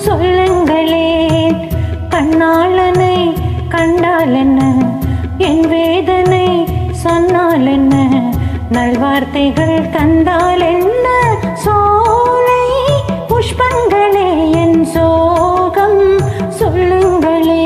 சொல்லுங்களேன். கண்ணாளனை கண்டால் என்ன, என் வேதனை சொன்னால் என்ன, நல்வார்த்தைகள் தந்தால் என்ன, சோலை புஷ்பங்களே என் சோகம் சொல்லுங்களே.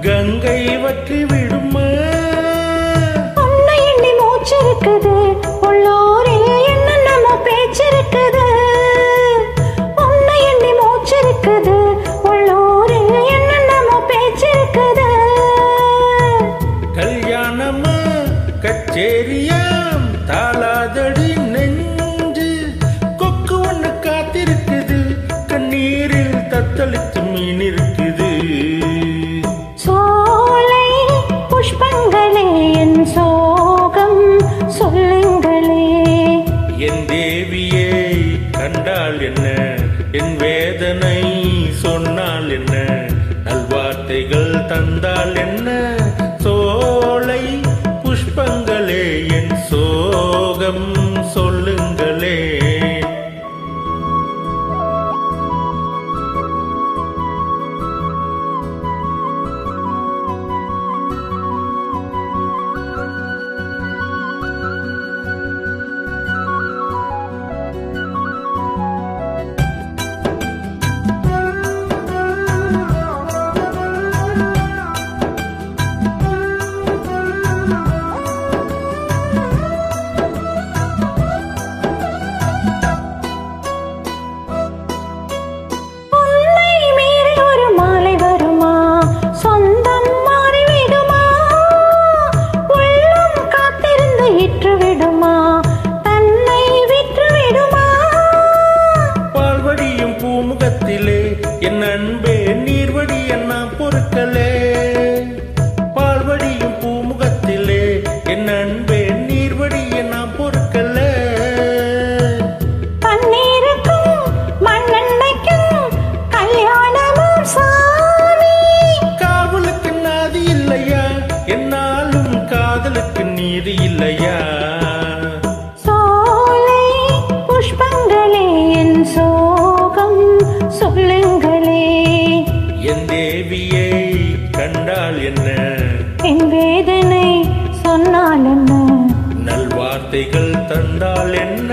கங்கை வற்றி விடுமா, உன்னை எண்ணி மூச்சிருக்குது, உள்ளூரில் என்னென்னமோ பேச்சிருக்குது. உன்னை எண்ணி மூச்சிருக்குது, உள்ளூரில் என்னென்னமோ பேச்சிருக்குது. கல்யாணமா கச்சேரியாம் தாளாதடி நெஞ்சு, கொக்கு ஒண்ணு காத்திருக்குது, கண்ணீரில் தத்தளித்து மீன் இருக்குது. சோகம் சொல்லுங்களே. என் தேவியை கண்டால் என்ன, என் வேதனை சொன்னால் என்ன, நல்வார்த்தைகள் தந்தால் என்ன, சோலை புஷ்பங்களே என் சோகம் சொல்லுங்களே. என் அன்பே நீர்வடி என்ன பொறுக்கலே, பால்வடியும் பூமுகத்திலே என் அன்பே நீர்வடி என்ன பொறுக்கலே. பன்னீருக்கும் மண்ணெண்ணைக்கும் கல்யாணமும் சாமி, காவலுக்கு நாதி இல்லையா, என்னாலும் காதலுக்கு நீதி இல்லையா. சோலை புஷ்பங்களே என் சோகம் சொல்லுங்களே. என் தேவியை கண்டால் என்ன, என் வேதனை சொன்னால் என்ன, நல்வார்த்தைகள் தந்தால் என்ன.